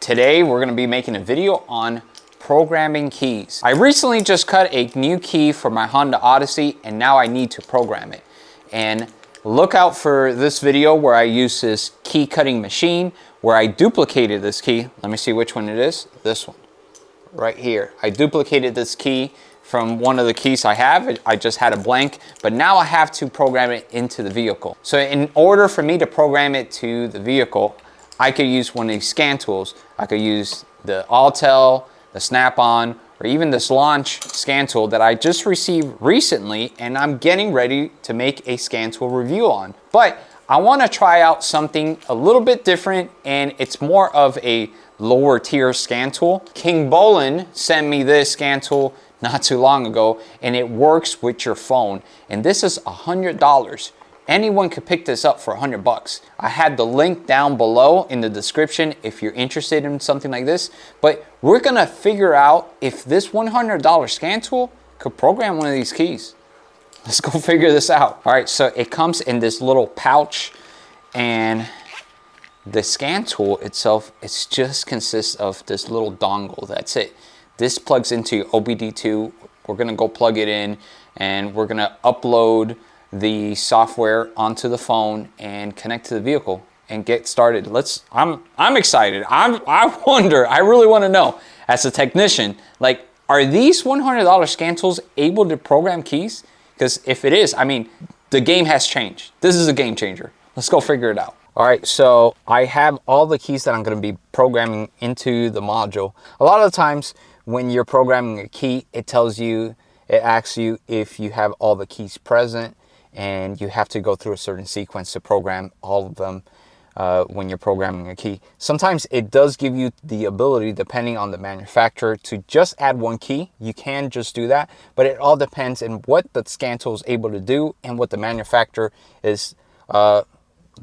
Today we're going to be making a video on programming keys. I recently just cut a new key for my Honda Odyssey and now I need to program it. And look out for this video where I use this key cutting machine where I duplicated this key. Let me see which one it is. This one right here. I duplicated this key from one of the keys I have. I just had a blank, but now I have to program it into the vehicle. So in order for me to program it to the vehicle, I could use one of these scan tools. I could use the Autel, the Snap-on, or even this launch scan tool that I just received recently and I'm getting ready to make a scan tool review on. But I want to try out something a little bit different, and it's more of a lower tier scan tool. King Bolin sent me this scan tool not too long ago, and it works with your phone. And this is $100. Anyone could pick this up for $100. I had the link down below in the description if you're interested in something like this. But we're gonna figure out if this $100 scan tool could program one of these keys. Let's go figure this out. All right, so it comes in this little pouch, and the scan tool itself, it just consists of this little dongle. That's it. This plugs into OBD2. We're gonna go plug it in, and we're gonna upload the software onto the phone and connect to the vehicle and get started. I'm excited. I really want to know, as a technician, like, are these $100 scan tools able to program keys? Because if it is, I mean, the game has changed. This is a game changer. Let's go figure it out. All right, so I have all the keys that I'm going to be programming into the module. A lot of the times when you're programming a key, it asks you if you have all the keys present, and you have to go through a certain sequence to program all of them when you're programming a key. Sometimes it does give you the ability, depending on the manufacturer, to just add one key. You can just do that, but it all depends on what the scan tool is able to do and what the manufacturer is, the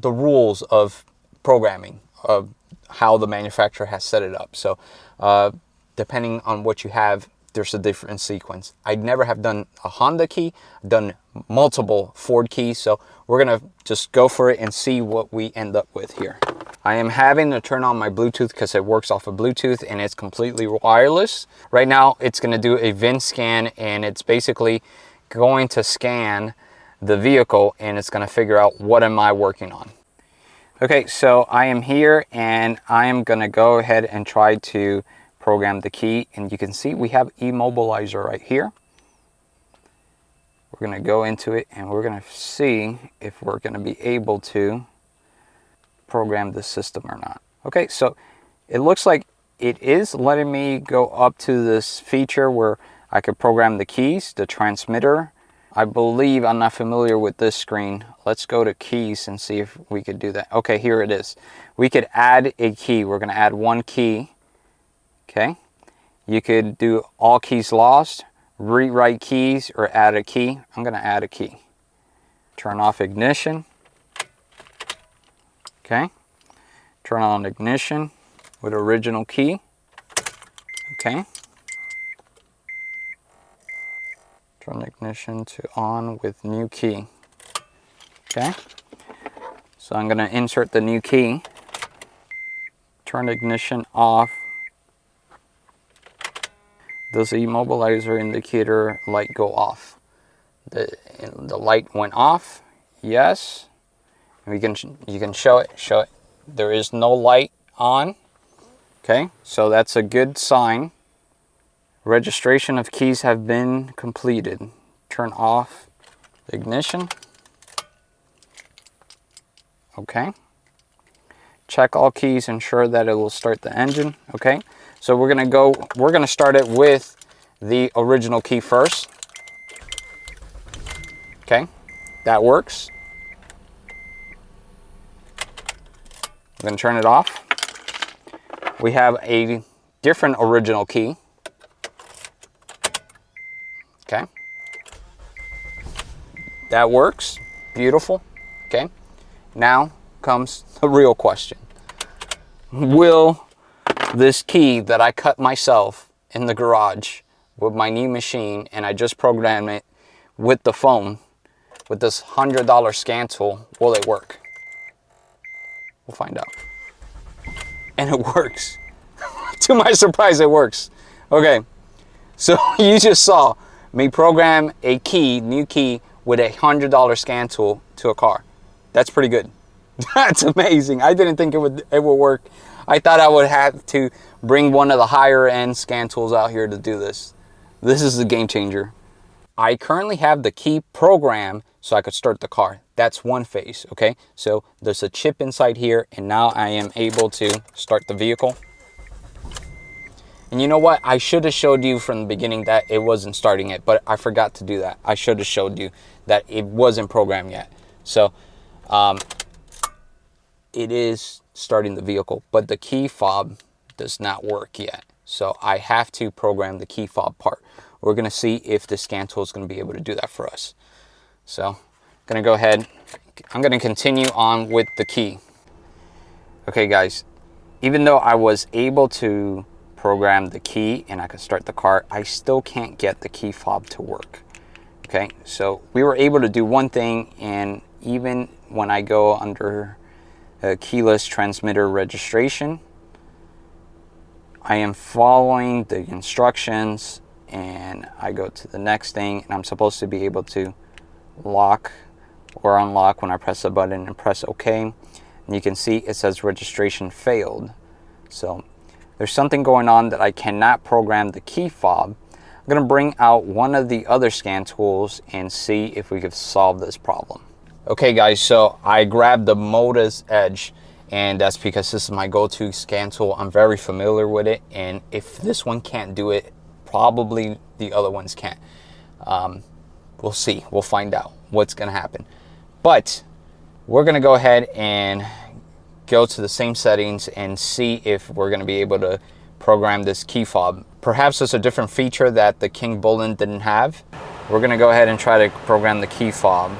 rules of programming, of how the manufacturer has set it up. So depending on what you have, there's a different sequence. I never have done a Honda key, I've done multiple Ford keys, so we're gonna just go for it and see what we end up with here. I am having to turn on my Bluetooth because it works off of Bluetooth and it's completely wireless. Right now it's gonna do a VIN scan, and it's basically going to scan the vehicle and it's gonna figure out what am I working on. Okay, so I am here and I am gonna go ahead and try to program the key, and you can see we have immobilizer right here. We're going to go into it and we're going to see if we're going to be able to program the system or not. Okay, so it looks like it is letting me go up to this feature where I could program the keys, the transmitter. I believe, I'm not familiar with this screen. Let's go to keys and see if we could do that. Okay, here it is. We could add a key. We're going to add one key. Okay, you could do all keys lost, rewrite keys, or add a key. I'm going to add a key. Turn off ignition. Okay, turn on ignition with original key. Okay, turn ignition to on with new key. Okay, so I'm going to insert the new key, turn ignition off. Does the immobilizer indicator light go off? The light went off. Yes. You can show it. There is no light on. Okay, so that's a good sign. Registration of keys have been completed. Turn off the ignition. Okay. Check all keys, ensure that it will start the engine. Okay, so we're gonna start it with the original key first. Okay, that works. We're gonna turn it off. We have a different original key. Okay, that works. Beautiful. Okay, now comes the real question. Will this key that I cut myself in the garage with my new machine, and I just programmed it with the phone, with this $100 scan tool, will it work? We'll find out. And it works. To my surprise, it works. Okay, so you just saw me program a key, new key, with a $100 scan tool to a car. That's pretty good. That's amazing. I didn't think it would work. I thought I would have to bring one of the higher end scan tools out here to do this. This is a game changer. I currently have the key programmed so I could start the car. That's one phase, okay? So there's a chip inside here, and now I am able to start the vehicle. And you know what? I should have showed you from the beginning that it wasn't starting it, but I forgot to do that. I should have showed you that it wasn't programmed yet. So it is starting the vehicle, but the key fob does not work yet. So I have to program the key fob part. We're gonna see if the scan tool is gonna be able to do that for us. So I'm gonna go ahead, I'm gonna continue on with the key. Okay guys, even though I was able to program the key and I could start the car, I still can't get the key fob to work. Okay, so we were able to do one thing, and even when I go under keyless transmitter registration, I am following the instructions, and I go to the next thing, and I'm supposed to be able to lock or unlock when I press a button and press OK. And you can see it says registration failed. So there's something going on that I cannot program the key fob. I'm going to bring out one of the other scan tools and see if we could solve this problem. Okay guys, so I grabbed the Modus Edge, and that's because this is my go-to scan tool. I'm very familiar with it, and if this one can't do it, probably the other ones can't. We'll see. We'll find out what's going to happen. But we're going to go ahead and go to the same settings and see if we're going to be able to program this key fob. Perhaps there's a different feature that the King Bullen didn't have. We're going to go ahead and try to program the key fob.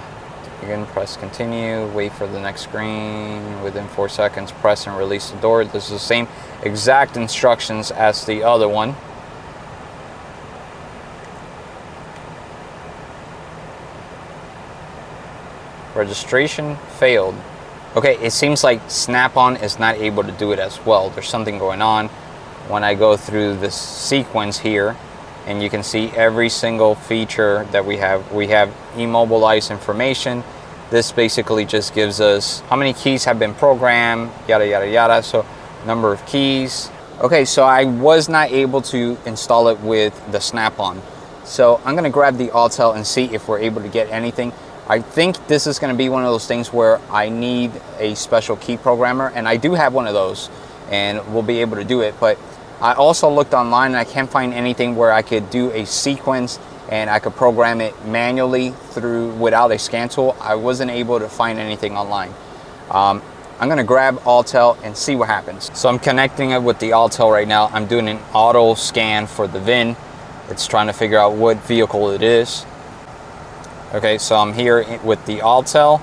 Again, press continue, wait for the next screen. Within 4 seconds, press and release the door. This is the same exact instructions as the other one. Registration failed. Okay, it seems like Snap-on is not able to do it as well. There's something going on when I go through this sequence here, and you can see every single feature that we have. We have immobilized information. This basically just gives us how many keys have been programmed, yada, yada, yada. So number of keys. Okay, so I was not able to install it with the Snap-on. So I'm gonna grab the Autel and see if we're able to get anything. I think this is going to be one of those things where I need a special key programmer, and I do have one of those, and we'll be able to do it. But I also looked online, and I can't find anything where I could do a sequence and I could program it manually through without a scan tool. I wasn't able to find anything online. I'm going to grab Autel and see what happens. So I'm connecting it with the Autel right now. I'm doing an auto scan for the VIN. It's trying to figure out what vehicle it is. Okay, so I'm here with the Autel,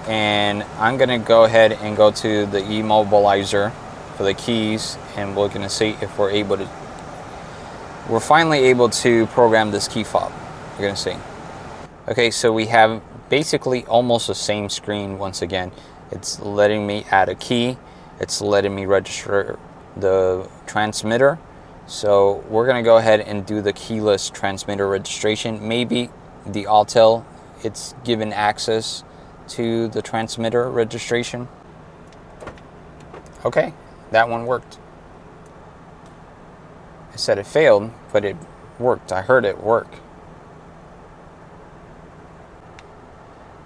and I'm gonna go ahead and go to the immobilizer for the keys, and we're gonna see if we're able to, we're finally able to program this key fob. You're gonna see. Okay, so we have basically almost the same screen once again. It's letting me add a key. It's letting me register the transmitter. So we're gonna go ahead and do the keyless transmitter registration. Maybe the Autel, it's given access to the transmitter registration. Okay, that one worked. I said it failed, but it worked. I heard it work.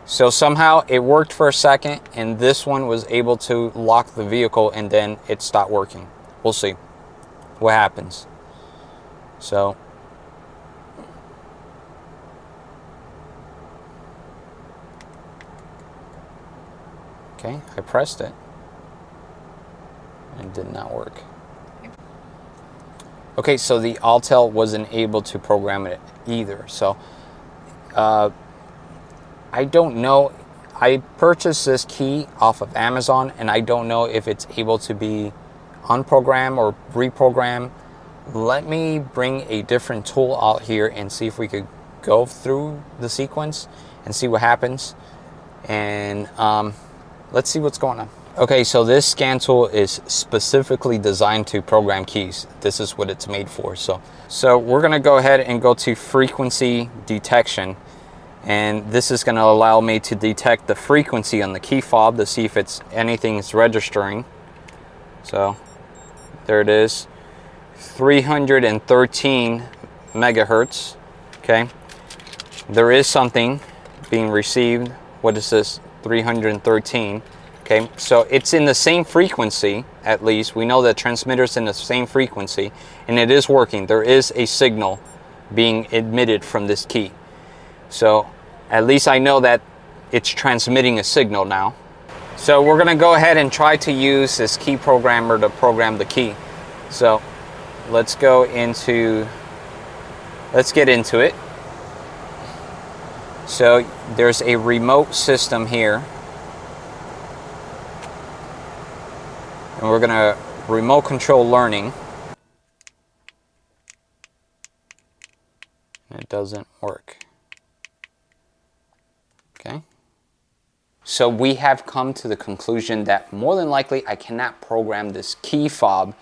So somehow it worked for a second, and this one was able to lock the vehicle, and then it stopped working. We'll see what happens. So okay, I pressed it, and it did not work. Okay, so the Autel wasn't able to program it either. So I don't know. I purchased this key off of Amazon, and I don't know if it's able to be unprogrammed or reprogrammed. Let me bring a different tool out here and see if we could go through the sequence and see what happens. And let's see what's going on. Okay, so this scan tool is specifically designed to program keys. This is what it's made for. So we're gonna go ahead and go to frequency detection. And this is gonna allow me to detect the frequency on the key fob to see if anything's registering. So there it is, 313 megahertz, okay? There is something being received. What is this? 313. Okay, so it's in the same frequency, at least. We know that transmitter's in the same frequency, and it is working. There is a signal being emitted from this key. So at least I know that it's transmitting a signal now. So we're gonna go ahead and try to use this key programmer to program the key. So let's get into it. So there's a remote system here. And we're gonna remote control learning. And it doesn't work. Okay. So we have come to the conclusion that more than likely I cannot program this key fob,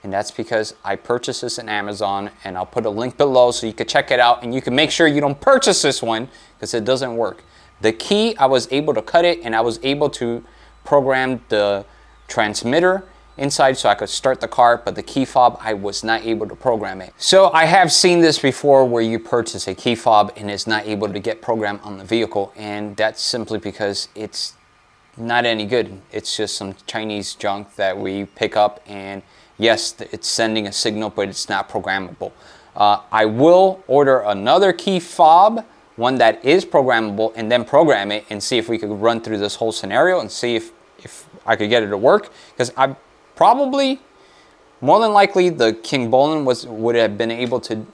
and that's because I purchased this on Amazon, and I'll put a link below so you can check it out and you can make sure you don't purchase this one because it doesn't work. The key, I was able to cut it and I was able to program the transmitter inside so I could start the car, but the key fob, I was not able to program it. So I have seen this before where you purchase a key fob and it's not able to get programmed on the vehicle, and that's simply because it's not any good. It's just some Chinese junk that we pick up, and yes, it's sending a signal, but it's not programmable. I will order another key fob, one that is programmable, and then program it and see if we could run through this whole scenario and see if I could get it to work, because I probably, more than likely, the King Bolin would have been able to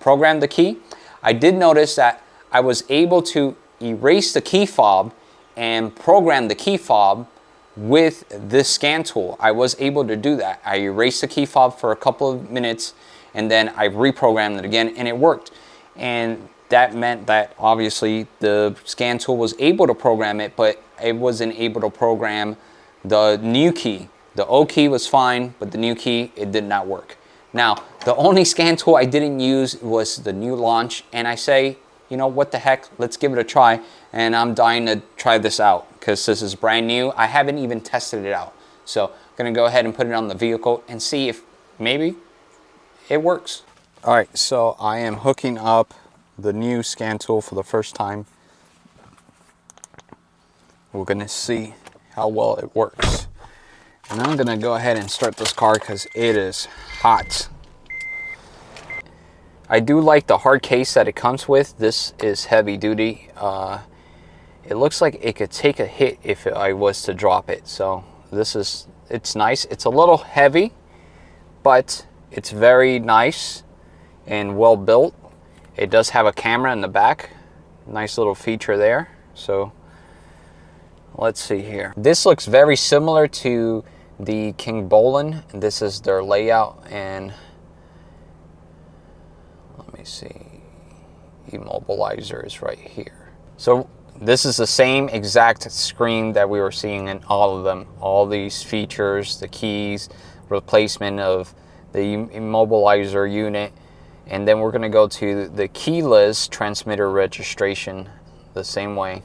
program the key. I did notice that I was able to erase the key fob and program the key fob with this scan tool. I was able to do that. I erased the key fob for a couple of minutes and then I reprogrammed it again, and it worked. And that meant that obviously the scan tool was able to program it, but it wasn't able to program the new key. The old key was fine, but the new key, it did not work. Now, the only scan tool I didn't use was the new launch, and I say, you know, what the heck, let's give it a try, and I'm dying to try this out because this is brand new. I haven't even tested it out. So I'm gonna go ahead and put it on the vehicle and see if maybe it works. All right, so I am hooking up the new scan tool for the first time. We're gonna see how well it works. And I'm gonna go ahead and start this car because it is hot. I do like the hard case that it comes with. This is heavy duty. It looks like it could take a hit if I was to drop it. So it's nice. It's a little heavy, but it's very nice and well built. It does have a camera in the back. Nice little feature there. So let's see here. This looks very similar to the King Bolin. This is their layout, and let me see, immobilizer is right here. So this is the same exact screen that we were seeing in all of them. All these features, the keys, replacement of the immobilizer unit, and then we're going to go to the keyless transmitter registration the same way.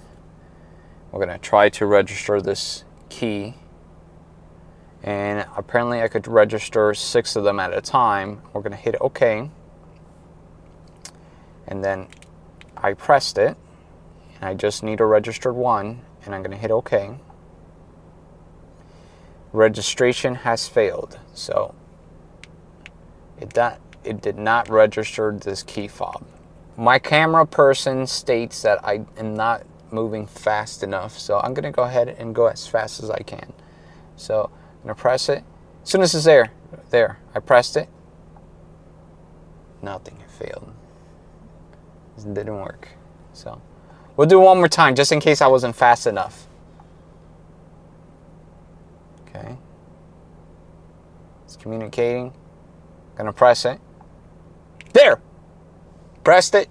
We're going to try to register this key, and apparently I could register 6 of them at a time. We're going to hit OK, and then I pressed it, and I just need to register 1, and I'm going to hit OK. Registration has failed, so it did not register this key fob. My camera person states that I am not moving fast enough, so I'm going to go ahead and go as fast as I can. So I'm going to press it. As soon as it's there, I pressed it. Nothing, it failed. It didn't work. So we'll do one more time just in case I wasn't fast enough. Okay. It's communicating. Gonna press it. There! Pressed it.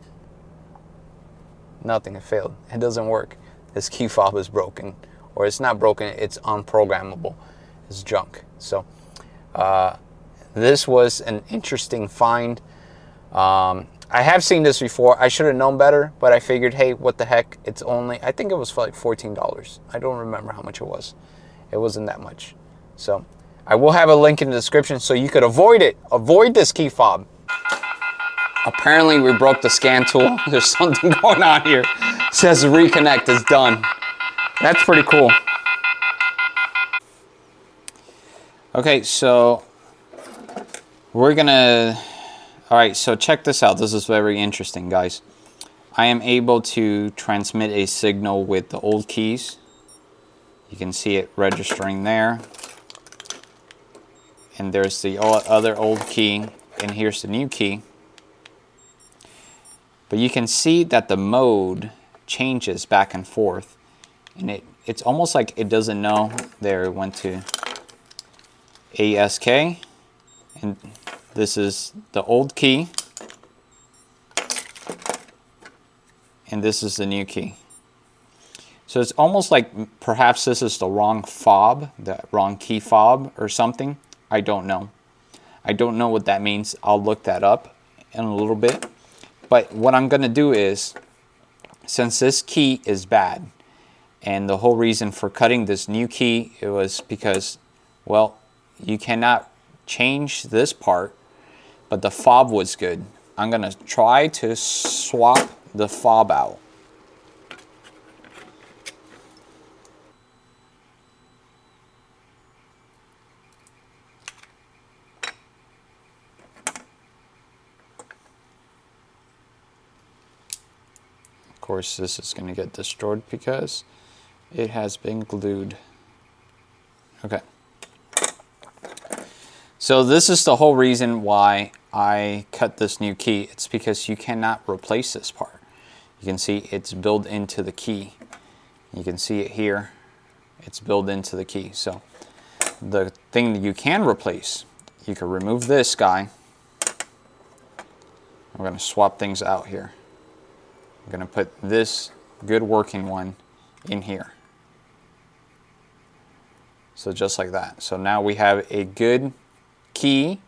Nothing, it failed. It doesn't work. This key fob is broken. or it's not broken, it's unprogrammable. It's junk. So this was an interesting find. I have seen this before. I should have known better, but I figured, hey, what the heck? It's only, I think it was for like $14. I don't remember how much it was. It wasn't that much. So I will have a link in the description so you could avoid it. Avoid this key fob. Apparently we broke the scan tool. There's something going on here. It says reconnect is done. That's pretty cool. Okay, so we're gonna, all right, so check this out. This is very interesting, guys. I am able to transmit a signal with the old keys. You can see it registering there. And there's the other old key, and here's the new key. But you can see that the mode changes back and forth. And it's almost like it doesn't know. There, it went to ASK. And this is the old key. And this is the new key. So it's almost like perhaps this is the wrong fob, the wrong key fob or something. I don't know. I don't know what that means. I'll look that up in a little bit. But what I'm going to do is, since this key is bad, and the whole reason for cutting this new key, it was because, well, you cannot change this part, but the fob was good. I'm going to try to swap the fob out. Of course, this is going to get destroyed because it has been glued. Okay. So this is the whole reason why I cut this new key. It's because you cannot replace this part. You can see it's built into the key. You can see it here. It's built into the key. So the thing that you can replace, you can remove this guy. We're going to swap things out here. I'm going to put this good working one in here. So just like that. So now we have a good key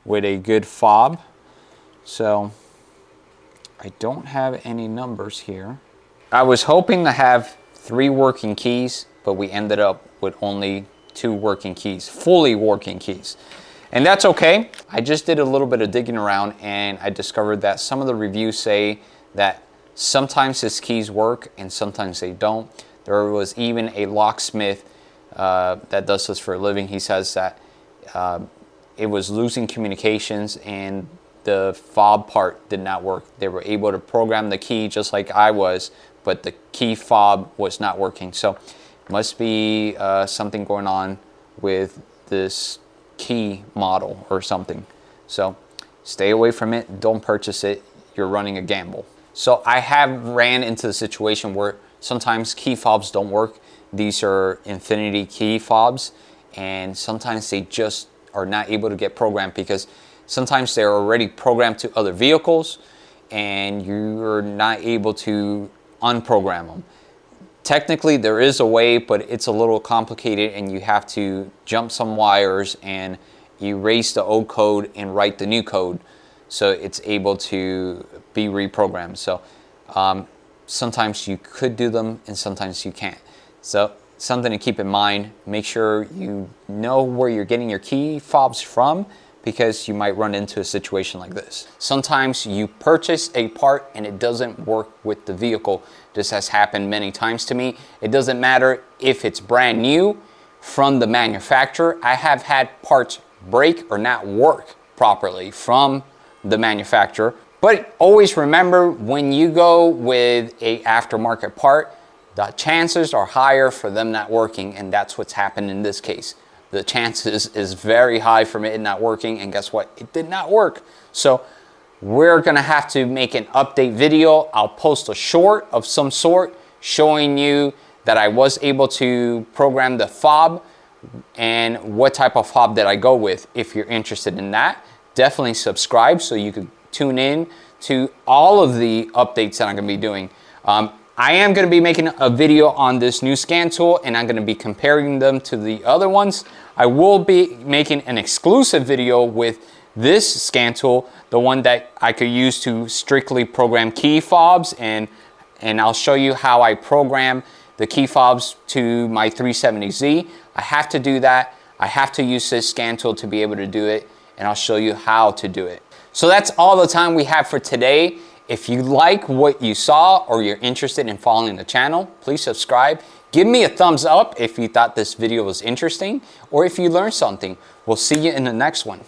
with a good fob. So I don't have any numbers here. I was hoping to have 3 working keys, but we ended up with only 2 working keys, fully working keys. And that's okay. I just did a little bit of digging around and I discovered that some of the reviews say that sometimes his keys work and sometimes they don't. There was even a locksmith that does this for a living. He says that it was losing communications and the fob part did not work. They were able to program the key just like I was, but the key fob was not working. So must be something going on with this key model or something. So stay away from it. Don't purchase it. You're running a gamble. So I have ran into the situation where sometimes key fobs don't work. These are infinity key fobs, and sometimes they just are not able to get programmed because sometimes they're already programmed to other vehicles and you're not able to unprogram them. Technically there is a way, but it's a little complicated and you have to jump some wires and erase the old code and write the new code so it's able to be reprogrammed. So sometimes you could do them and sometimes you can't. So something to keep in mind. Make sure you know where you're getting your key fobs from because you might run into a situation like this. Sometimes you purchase a part and it doesn't work with the vehicle. This has happened many times to me. It doesn't matter if it's brand new from the manufacturer. I have had parts break or not work properly from the manufacturer. But always remember, when you go with a aftermarket part, the chances are higher for them not working, and that's what's happened in this case. The chances is very high for it not working, and guess what? It did not work. So we're gonna have to make an update video. I'll post a short of some sort showing you that I was able to program the fob and what type of fob that I go with. If you're interested in that, definitely subscribe so you can tune in to all of the updates that I'm gonna be doing. I am going to be making a video on this new scan tool, and I'm going to be comparing them to the other ones. I will be making an exclusive video with this scan tool, the one that I could use to strictly program key fobs, and I'll show you how I program the key fobs to my 370Z. I have to do that. I have to use this scan tool to be able to do it, and I'll show you how to do it. So that's all the time we have for today. If you like what you saw or you're interested in following the channel, please subscribe. Give me a thumbs up if you thought this video was interesting or if you learned something. We'll see you in the next one.